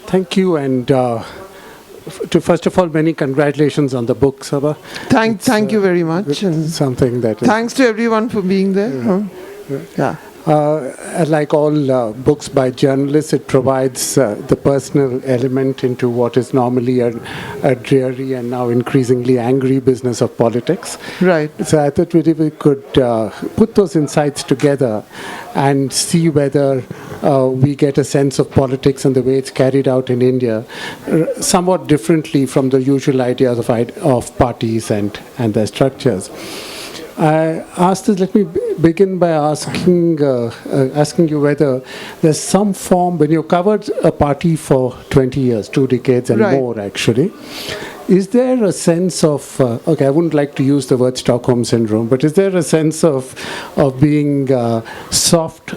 Thank you, and first of all, many congratulations on the book, Saba. Thank you very much. And something that thanks to everyone for being there. Yeah. Like all books by journalists, it provides the personal element into what is normally a dreary and now increasingly angry business of politics. Right. So I thought we could put those insights together and see whether we get a sense of politics and the way it's carried out in India somewhat differently from the usual ideas of parties and their structures. Let me begin by asking you whether there's some form, when you covered a party for 20 years, 2 decades and more actually, is there a sense of, I wouldn't like to use the word Stockholm Syndrome, but is there a sense of being soft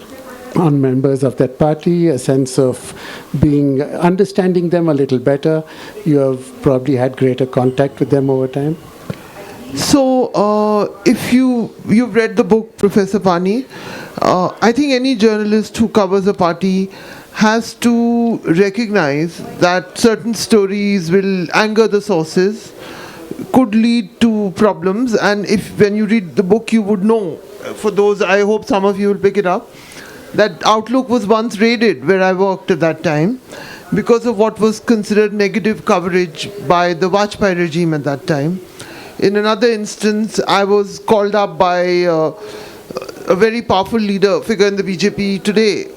on members of that party, a sense of understanding them a little better? You have probably had greater contact with them over time. So, if you've read the book, Professor Pani, I think any journalist who covers a party has to recognize that certain stories will anger the sources, could lead to problems, and when you read the book, you would know. For those, I hope some of you will pick it up, that Outlook was once raided where I worked at that time because of what was considered negative coverage by the Vajpayee regime at that time. In another instance, I was called up by a very powerful figure in the BJP today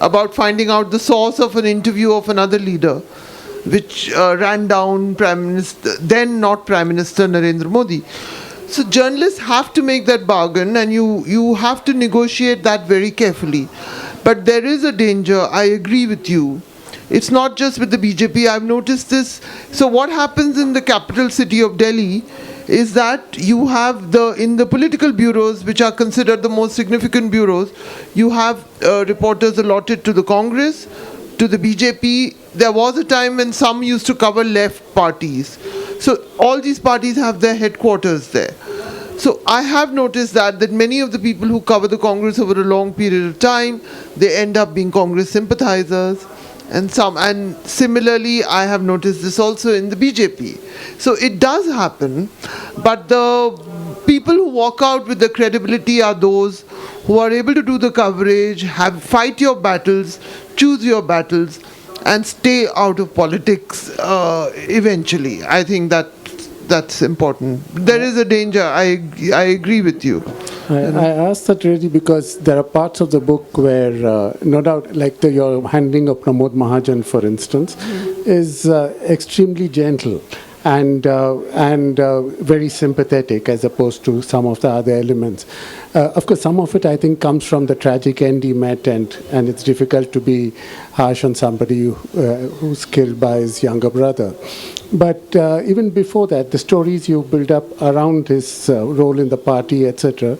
about finding out the source of an interview of another leader, which ran down then not Prime Minister Narendra Modi. So journalists have to make that bargain, and you have to negotiate that very carefully. But there is a danger, I agree with you. It's not just with the BJP, I've noticed this. So what happens in the capital city of Delhi is that you have in the political bureaus, which are considered the most significant bureaus, you have reporters allotted to the Congress, to the BJP. There was a time when some used to cover left parties. So all these parties have their headquarters there. So I have noticed that many of the people who cover the Congress over a long period of time, they end up being Congress sympathizers. And similarly, I have noticed this also in the BJP. So it does happen, but the people who walk out with the credibility are those who are able to do the coverage, fight your battles, choose your battles, and stay out of politics eventually. I think that's important. There is a danger. I agree with you. I asked that really because there are parts of the book where, no doubt, like your handling of Pramod Mahajan, for instance, is extremely gentle and very sympathetic as opposed to some of the other elements. Of course, some of it, I think, comes from the tragic end he met, and it's difficult to be harsh on somebody who's killed by his younger brother. But even before that, the stories you build up around his role in the party, etc.,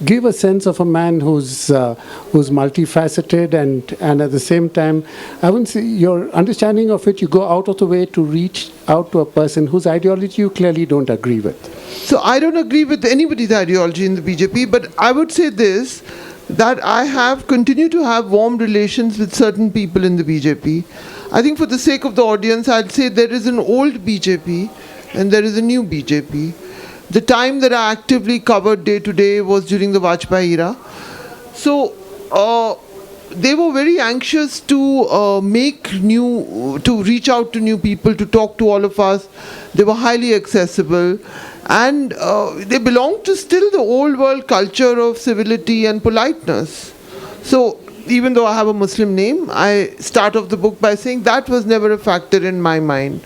give a sense of a man who's multifaceted, and at the same time, I wouldn't say your understanding of it, you go out of the way to reach out to a person whose ideology you clearly don't agree with. So I don't agree with anybody's ideology in the BJP, but I would say this, that I have continued to have warm relations with certain people in the BJP. I think for the sake of the audience, I'd say there is an old BJP and there is a new BJP. The time that I actively covered day to day was during the Vajpayee era. So they were very anxious to reach out to new people, to talk to all of us. They were highly accessible. And they belong to still the old world culture of civility and politeness. So even though I have a Muslim name, I start off the book by saying that was never a factor in my mind.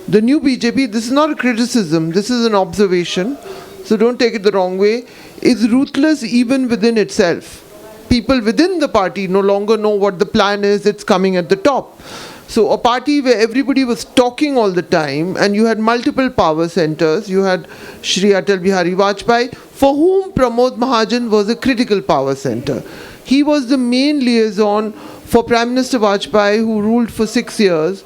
The new BJP, this is not a criticism, this is an observation, so don't take it the wrong way, is ruthless even within itself. People within the party no longer know what the plan is, it's coming at the top. So a party where everybody was talking all the time, and you had multiple power centers. You had Shri Atal Bihari Vajpayee, for whom Pramod Mahajan was a critical power center. He was the main liaison for Prime Minister Vajpayee, who ruled for 6 years,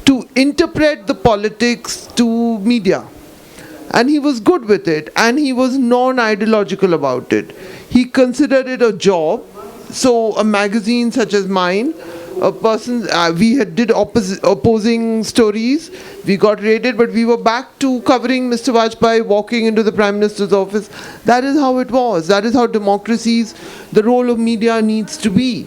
to interpret the politics to media. And he was good with it, and he was non-ideological about it. He considered it a job. So a magazine such as mine a person, we had did opposing stories, we got raided, but we were back to covering Mr. Vajpayee walking into the Prime Minister's office. That is how it was. That is how democracies, the role of media needs to be.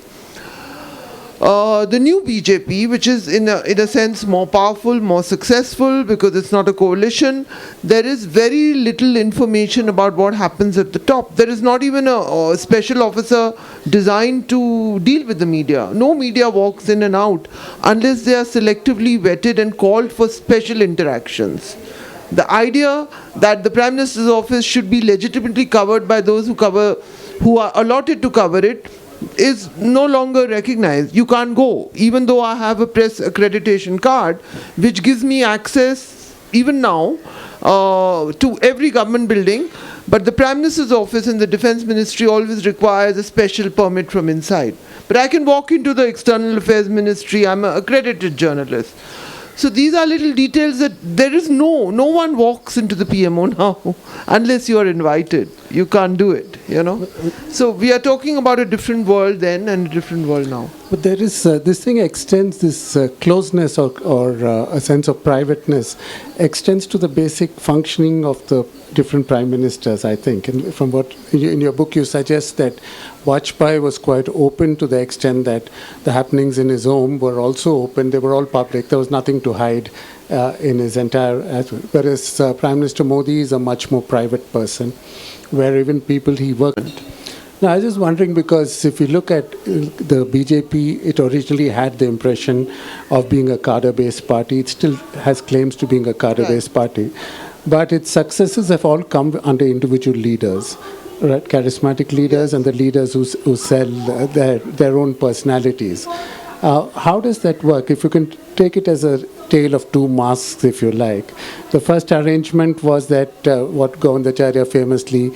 The new BJP, which is in a sense more powerful, more successful because it's not a coalition, there is very little information about what happens at the top. There is not even a special officer designed to deal with the media. No media walks in and out unless they are selectively vetted and called for special interactions. The idea that the Prime Minister's office should be legitimately covered by those who are allotted to cover it is no longer recognized. You can't go, even though I have a press accreditation card which gives me access even now to every government building, but the Prime Minister's office and the Defense Ministry always requires a special permit from inside. But I can walk into the External Affairs Ministry. I'm an accredited journalist. So these are little details that there is no one walks into the PMO now unless you are invited. You can't do it, you know. So we are talking about a different world then and a different world now. But there is, this thing extends, this closeness or a sense of privateness extends to the basic functioning of the different prime ministers, I think. And from what, in your book you suggest that Vajpayee was quite open to the extent that the happenings in his home were also open, they were all public, there was nothing to hide in his entire, whereas Prime Minister Modi is a much more private person, where even people he worked. Now, I was just wondering, because if you look at the BJP, it originally had the impression of being a cadre-based party. It still has claims to being a cadre-based party. But its successes have all come under individual leaders, right? Charismatic leaders and the leaders who sell their own personalities. How does that work? If you can take it as a tale of two masks, if you like. The first arrangement was that what Govindacharya famously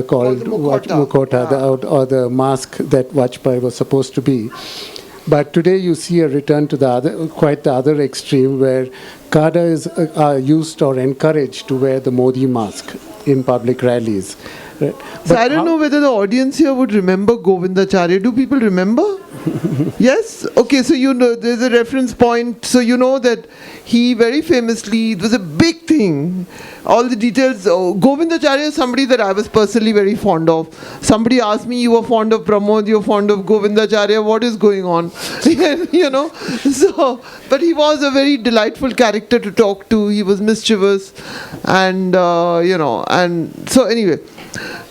called Mukhota, or the mask that Vajpayee was supposed to be. But today you see a return to quite the other extreme, where cadres are used or encouraged to wear the Modi mask in public rallies. Right? So I don't know whether the audience here would remember Govindacharya. Do people remember? Yes? Okay, so you know, there's a reference point. So you know that he very famously, it was a big thing. All the details. Govindacharya is somebody that I was personally very fond of. Somebody asked me, you were fond of Pramod, you're fond of Govindacharya, what is going on? You know? So, but he was a very delightful character to talk to. He was mischievous. And, you know, and so anyway.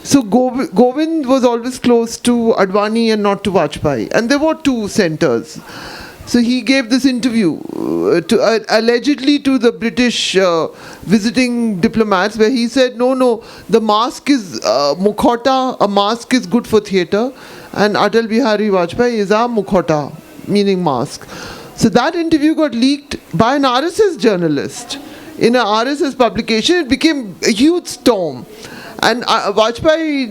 So Govind was always close to Advani and not to Vajpayee. And there were two centers. So he gave this interview allegedly to the British visiting diplomats, where he said, no, the mask is Mukhota, a mask is good for theatre, and Atal Bihari Vajpayee is a Mukhota, meaning mask. So that interview got leaked by an RSS journalist in an RSS publication. It became a huge storm. And Vajpayee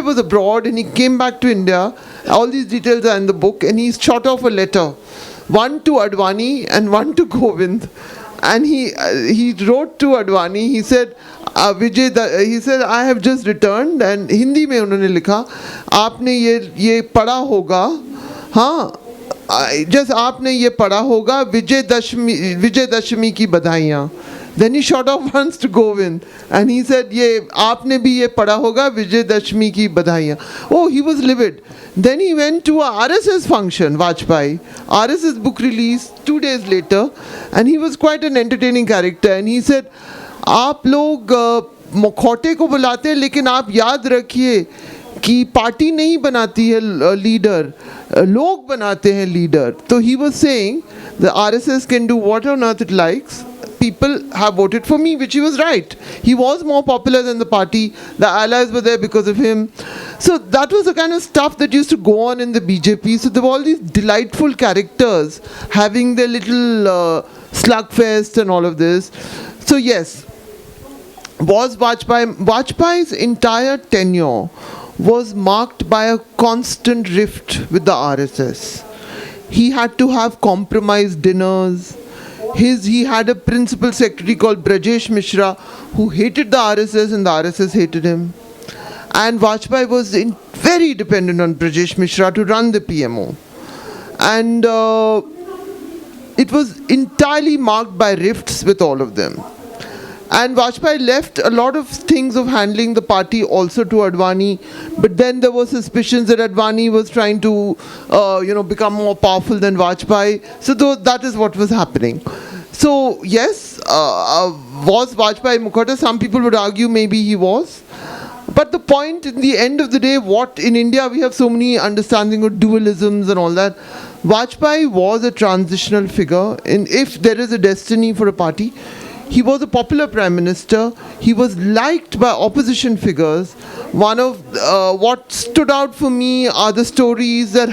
was abroad and he came back to India. All these details are in the book, and he shot off a letter, one to Advani and one to Govind. And he wrote to Advani, he said, he said, I have just returned, and Hindi में उन्होंने लिखा, आपने ये पढ़ा होगा, हाँ, just आपने ये पढ़ा होगा, विजयदशमी की बधाइयाँ. Then he shot off once to Govind, and he said, "ये आपने भी ये पढ़ा होगा विजयदशमी की बधाइयाँ." Oh, he was livid. Then he went to a RSS function, Vajpayee, RSS book release 2 days later, and he was quite an entertaining character. And he said, "आप लोग मुखौटे को बुलाते हैं, लेकिन आप याद रखिए कि पार्टी नहीं बनाती है लीडर, लोग बनाते हैं leader." So he was saying the RSS can do what on earth it likes. People have voted for me, which he was right. He was more popular than the party. The allies were there because of him. So that was the kind of stuff that used to go on in the BJP. So there were all these delightful characters having their little slugfest and all of this. So yes, was Vajpayee's entire tenure was marked by a constant rift with the RSS. He had to have compromise dinners. He had a principal secretary called Brajesh Mishra who hated the RSS, and the RSS hated him. And Vajpayee was very dependent on Brajesh Mishra to run the PMO. And it was entirely marked by rifts with all of them. And Vajpayee left a lot of things of handling the party also to Advani, but then there were suspicions that Advani was trying to, become more powerful than Vajpayee. So that is what was happening. So yes, was Vajpayee Mukhata? Some people would argue maybe he was. But the point, in the end of the day, what in India we have so many understanding of dualisms and all that. Vajpayee was a transitional figure, and if there is a destiny for a party, he was a popular prime minister. He was liked by opposition figures. One of what stood out for me are the stories that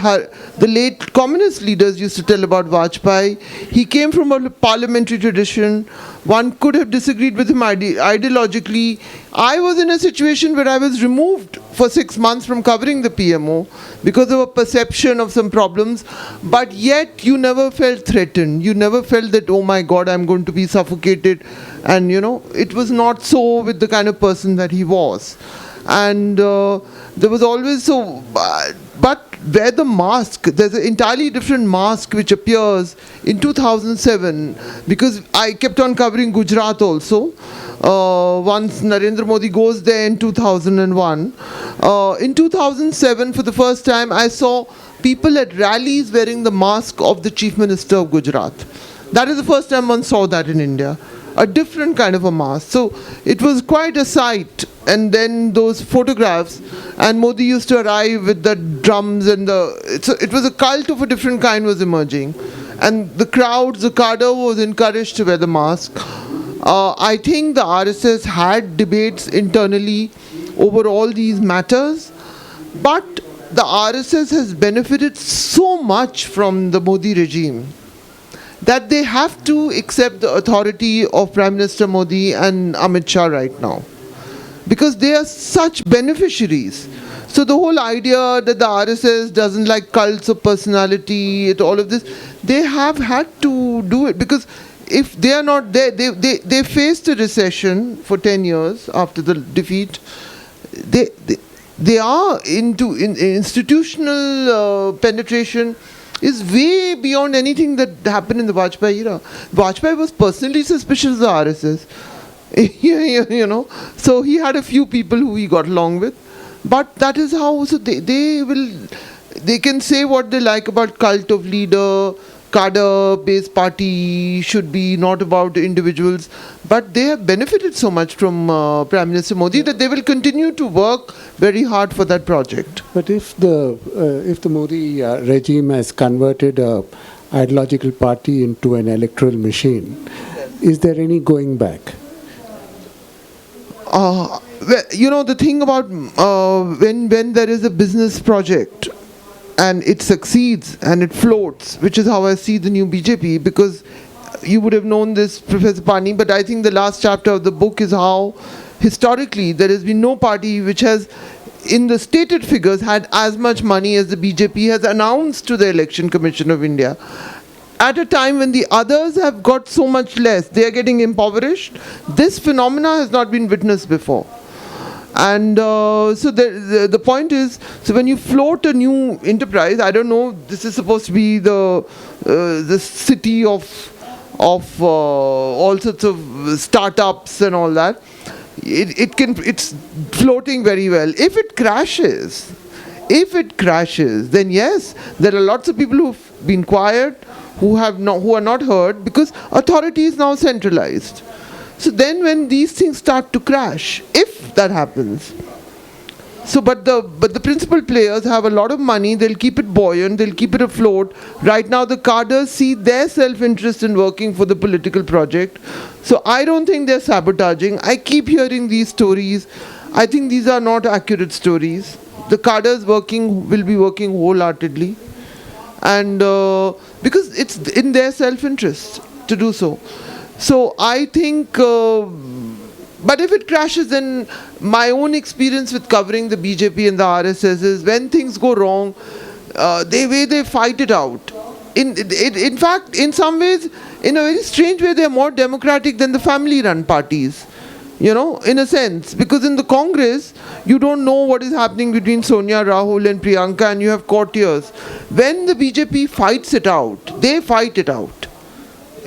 the late communist leaders used to tell about Vajpayee. He came from a parliamentary tradition. One could have disagreed with him ideologically. I was in a situation where I was removed for 6 months from covering the PMO because of a perception of some problems, but yet you never felt threatened. You never felt that, oh my God, I'm going to be suffocated. And it was not so with the kind of person that he was. And there was always but wear the mask. There's an entirely different mask which appears in 2007, because I kept on covering Gujarat also. Once Narendra Modi goes there in 2001. In 2007, for the first time, I saw people at rallies wearing the mask of the Chief Minister of Gujarat. That is the first time one saw that in India. A different kind of a mask. So it was quite a sight. And then those photographs, and Modi used to arrive with the drums, and it was a cult of a different kind was emerging. And the crowds, the cadre was encouraged to wear the mask. I think the RSS had debates internally over all these matters, but the RSS has benefited so much from the Modi regime that they have to accept the authority of Prime Minister Modi and Amit Shah right now, because they are such beneficiaries. So the whole idea that the RSS doesn't like cults of personality, all of this, they have had to do it, because if they are not there, they faced a recession for 10 years after the defeat. They are into institutional penetration is way beyond anything that happened in the Vajpayee era. Vajpayee was personally suspicious of the RSS. So he had a few people who he got along with. But that is how, so they can say what they like about cult of leader, cadre-based party should be not about individuals, but they have benefited so much from Prime Minister Modi that they will continue to work very hard for that project. But if the Modi regime has converted a ideological party into an electoral machine, is there any going back? The thing about when there is a business project and it succeeds and it floats, which is how I see the new BJP, because you would have known this, Professor Pani, but I think the last chapter of the book is how historically there has been no party which has, in the stated figures, had as much money as the BJP has announced to the Election Commission of India. At a time when the others have got so much less, they are getting impoverished. This phenomena has not been witnessed before. And so the point is, so when you float a new enterprise, I don't know, this is supposed to be the city of all sorts of startups and all that. It's floating very well. If it crashes, then yes, there are lots of people who've been quiet, who are not heard, because authority is now centralized. So then when these things start to crash, if that happens, but the principal players have a lot of money, they'll keep it buoyant, they'll keep it afloat. Right now the cadres see their self-interest in working for the political project. So I don't think they're sabotaging. I keep hearing these stories. I think these are not accurate stories. The cadres will be working wholeheartedly. And because it's in their self-interest to do so. So I think, but if it crashes, then my own experience with covering the BJP and the RSS is when things go wrong, they fight it out. In fact, in some ways, in a very strange way, they're more democratic than the family-run parties. in a sense, because in the Congress, you don't know what is happening between Sonia, Rahul and Priyanka, and you have courtiers. When the BJP fights it out, they fight it out.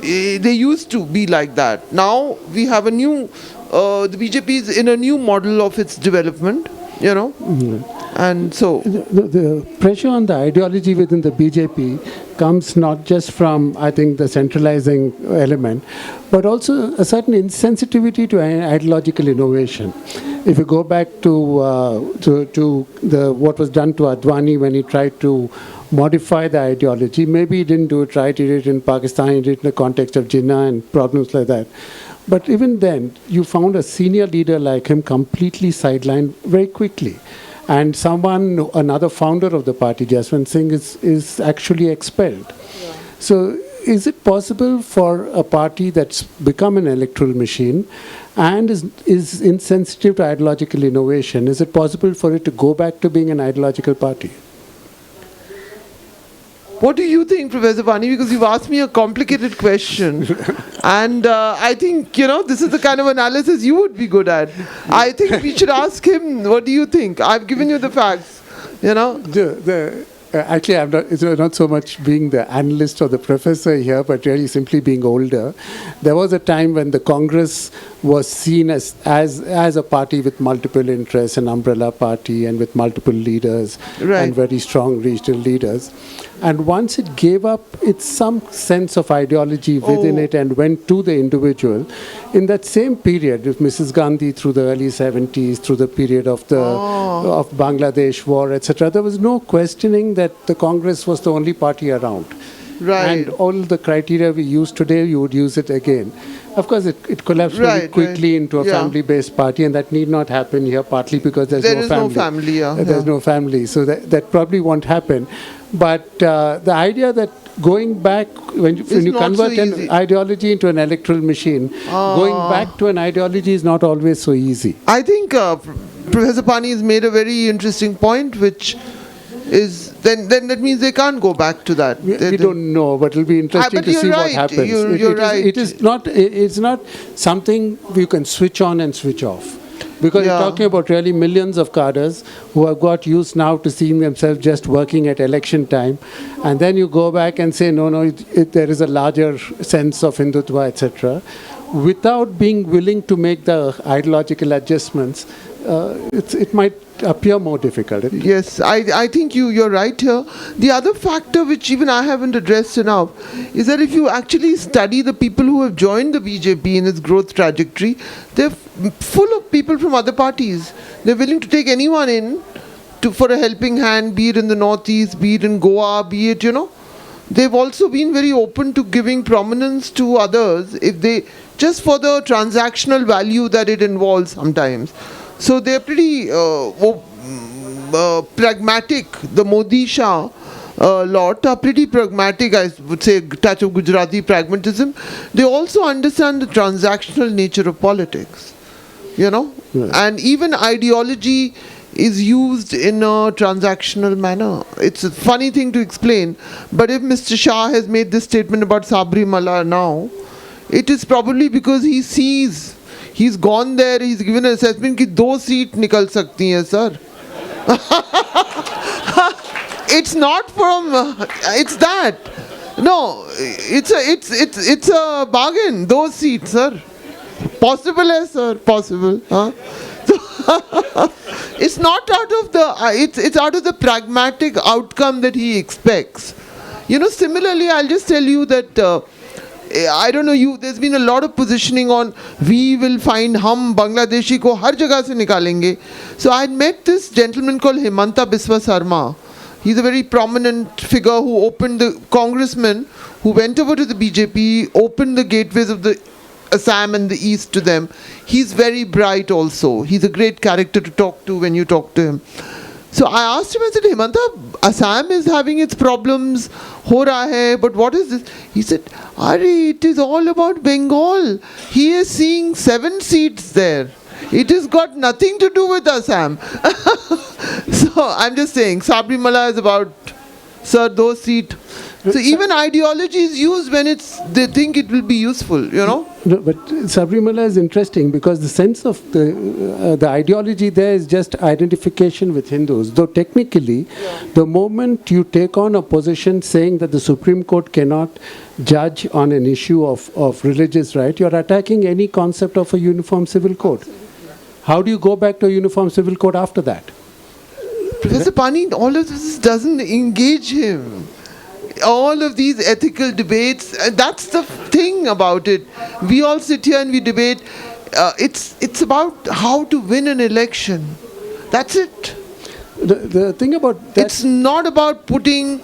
They used to be like that. Now we have a new, the BJP is in a new model of its development, and so. The pressure on the ideology within the BJP comes not just from, I think, the centralizing element, but also a certain insensitivity to ideological innovation. If you go back to what was done to Advani when he tried to modify the ideology, maybe he didn't do it right, he did it in Pakistan, he did it in the context of Jinnah and problems like that. But even then, you found a senior leader like him completely sidelined very quickly. And another founder of the party, Jaswant Singh, is actually expelled. Yeah. So is it possible for a party that's become an electoral machine and is insensitive to ideological innovation, is it possible for it to go back to being an ideological party? What do you think, Professor Pani? Because you've asked me a complicated question. And I think, this is the kind of analysis you would be good at. I think we should ask him, what do you think? I've given you the facts, Actually, it's not so much being the analyst or the professor here, but really simply being older. There was a time when the Congress was seen as a party with multiple interests, an umbrella party, and with multiple leaders and very strong regional leaders. And once it gave up some sense of ideology within it and went to the individual, in that same period, with Mrs. Gandhi through the early 70s, through the period of of Bangladesh war, etc., there was no questioning that the Congress was the only party around. Right. And all the criteria we use today, you would use it again. Of course, it collapsed very quickly into a family-based party, and that need not happen here, partly because there's no family. No family. There's no family, so that probably won't happen. But the idea that going back, when you convert an ideology into an electoral machine, going back to an ideology is not always so easy. I think Professor Pani has made a very interesting point, which is then that means they can't go back to that. We don't know, but it'll be interesting to see what happens. You're right. It's not something you can switch on and switch off. Because you're talking about really millions of cadres who have got used now to seeing themselves just working at election time. And then you go back and say, no, there is a larger sense of Hindutva, etc. Without being willing to make the ideological adjustments, it might appear more difficult. Yes, I think you're right here. The other factor which even I haven't addressed enough is that if you actually study the people who have joined the BJP in its growth trajectory, they're full of people from other parties. They're willing to take anyone in for a helping hand, be it in the Northeast, be it in Goa, be it, They've also been very open to giving prominence to others if they just for the transactional value that it involves sometimes. So they're pretty pragmatic. The Modi Shah lot are pretty pragmatic, I would say, a touch of Gujarati pragmatism. They also understand the transactional nature of politics, and even ideology is used in a transactional manner. It's a funny thing to explain, but if Mr. Shah has made this statement about Sabrimala now, it is probably because he sees. He's gone there, he's given an assessment that 2 seats nikal sakti hain, sir. It's not from, it's that. No, it's a bargain, 2 seats, sir. Possible hai, sir, possible. Huh? It's not out of it's out of the pragmatic outcome that he expects. Similarly, I'll just tell you that I don't know there's been a lot of positioning on we will find Bangladeshi ko har jagah se nikalenge. So I met this gentleman called Himanta Biswa Sarma. He's a very prominent figure who opened the congressman who went over to the BJP, opened the gateways of the Assam and the East to them. He's very bright also. He's a great character to talk to when you talk to him. So I asked him, I said, Himanta, Assam is having its problems, ho raha hai, but what is this? He said, it is all about Bengal. He is seeing 7 seats there. It has got nothing to do with Assam. So I'm just saying, Sabrimala is about, sir, 2 seats. So even ideology is used when they think it will be useful, you know. No, but Sabrimala is interesting because the sense of the ideology there is just identification with Hindus. Though technically, the moment you take on a position saying that the Supreme Court cannot judge on an issue of religious right, you're attacking any concept of a uniform civil code. How do you go back to a uniform civil code after that? Professor Pani, all of this doesn't engage him. All of these ethical debates, and that's the thing about it. We all sit here and we debate. It's about how to win an election. That's it. The thing about that, It's not about putting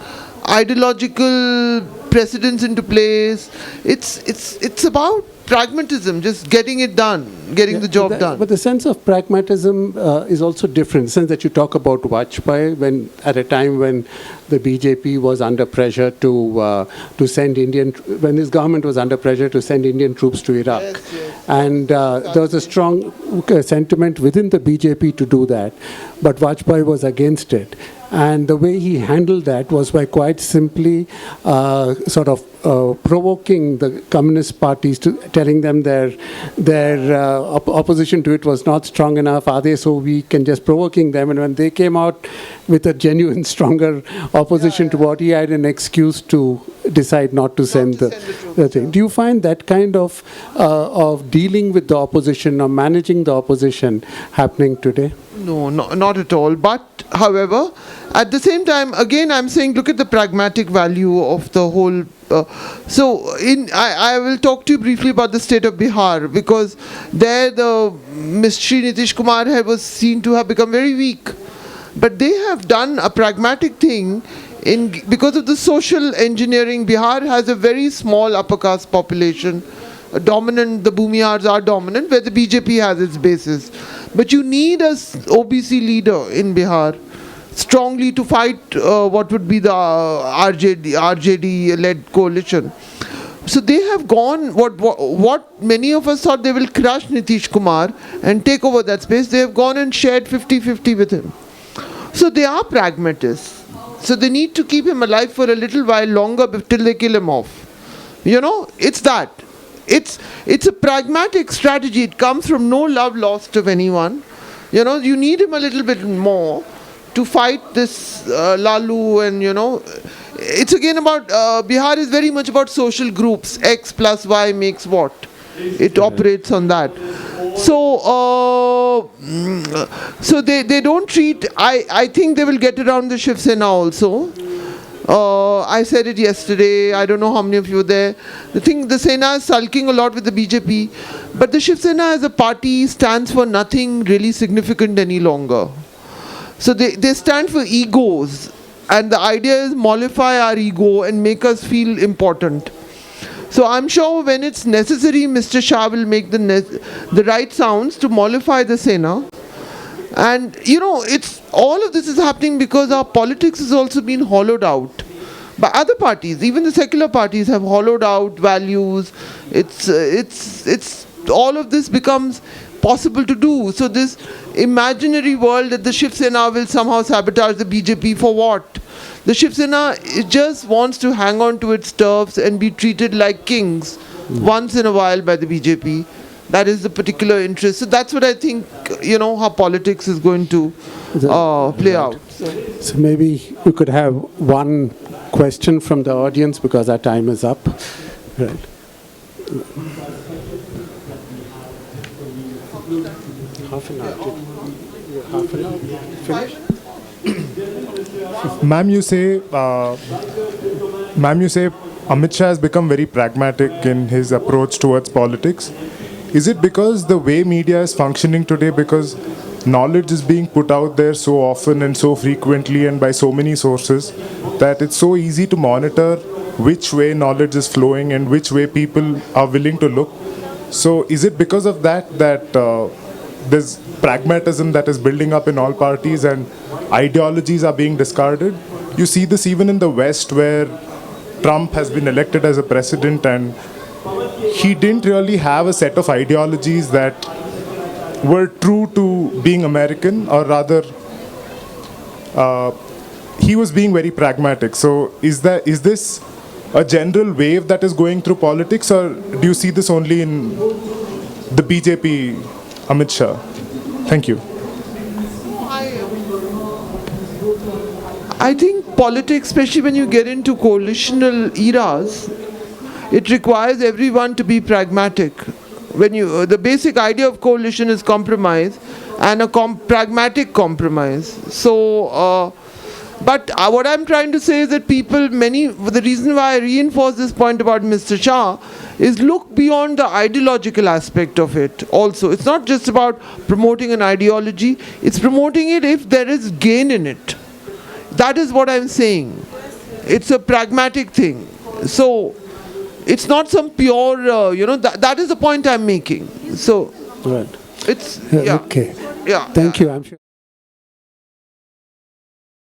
ideological precedents into place. It's about pragmatism, just getting it done, getting the job done. But the sense of pragmatism is also different. The sense that you talk about Vajpayee, when at a time when the BJP was under pressure to send when his government was under pressure to send Indian troops to Iraq, and there was a strong sentiment within the BJP to do that, but Vajpayee was against it. And the way he handled that was by quite simply sort of provoking the communist parties, to telling them their opposition to it was not strong enough. Are they so weak? And just provoking them. And when they came out with a genuine, stronger opposition to what he had, an excuse to decide not to send the thing. Do you find that kind of dealing with the opposition or managing the opposition happening today? No, not at all. But, however, at the same time, again, I'm saying, look at the pragmatic value of the whole. I will talk to you briefly about the state of Bihar, because there the Mr. Nitish Kumar was seen to have become very weak. But they have done a pragmatic thing because of the social engineering. Bihar has a very small upper caste population. The Bhumihars are dominant, where the BJP has its basis. But you need a OBC leader in Bihar strongly to fight what would be the RJD-led coalition. So they have gone, what many of us thought they will crush Nitish Kumar and take over that space, they have gone and shared 50-50 with him. So they are pragmatists. So they need to keep him alive for a little while longer till they kill him off. You know, it's that. It's a pragmatic strategy. It comes from no love lost of anyone. You know, you need him a little bit more to fight this Lalu, and you know, it's again about Bihar is very much about social groups. X plus Y makes what? It operates on that. So they don't treat. I think they will get around the Shiv Sena also. I said it yesterday. I don't know how many of you were there. The Sena is sulking a lot with the BJP, but the Shiv Sena as a party stands for nothing really significant any longer. So they stand for egos, and the idea is mollify our ego and make us feel important. So I'm sure when it's necessary, Mr. Shah will make the right sounds to mollify the Sena. And you know, all of this is happening because our politics has also been hollowed out by other parties. Even the secular parties have hollowed out values. It's all of this becomes possible to do. So this imaginary world that the Shiv Sena will somehow sabotage the BJP, for what? The Shiv Sena just wants to hang on to its turfs and be treated like kings once in a while by the BJP. That is the particular interest. So that's what I think, you know, how politics is going to play out. So maybe we could have one question from the audience because our time is up. Right. Half an hour. Half an hour. Finish? Ma'am, you say Amit Shah has become very pragmatic in his approach towards politics. Is it because the way media is functioning today, because knowledge is being put out there so often and so frequently and by so many sources, that it's so easy to monitor which way knowledge is flowing and which way people are willing to look? So is it because of that there's pragmatism that is building up in all parties and ideologies are being discarded? You see this even in the West, where Trump has been elected as a president and he didn't really have a set of ideologies that were true to being American, or rather, he was being very pragmatic. So is this a general wave that is going through politics, or do you see this only in the BJP, Amit Shah? Thank you. I think politics, especially when you get into coalitional eras, it requires everyone to be pragmatic. When the basic idea of coalition is compromise, and a pragmatic compromise. So, but what I'm trying to say is that the reason why I reinforce this point about Mr. Shah is look beyond the ideological aspect of it also. It's not just about promoting an ideology, it's promoting it if there is gain in it. That is what I'm saying. It's a pragmatic thing. So, it's not some pure, that is the point I'm making. So, Right. it's, yeah. Okay. Yeah. Thank you. I'm sure.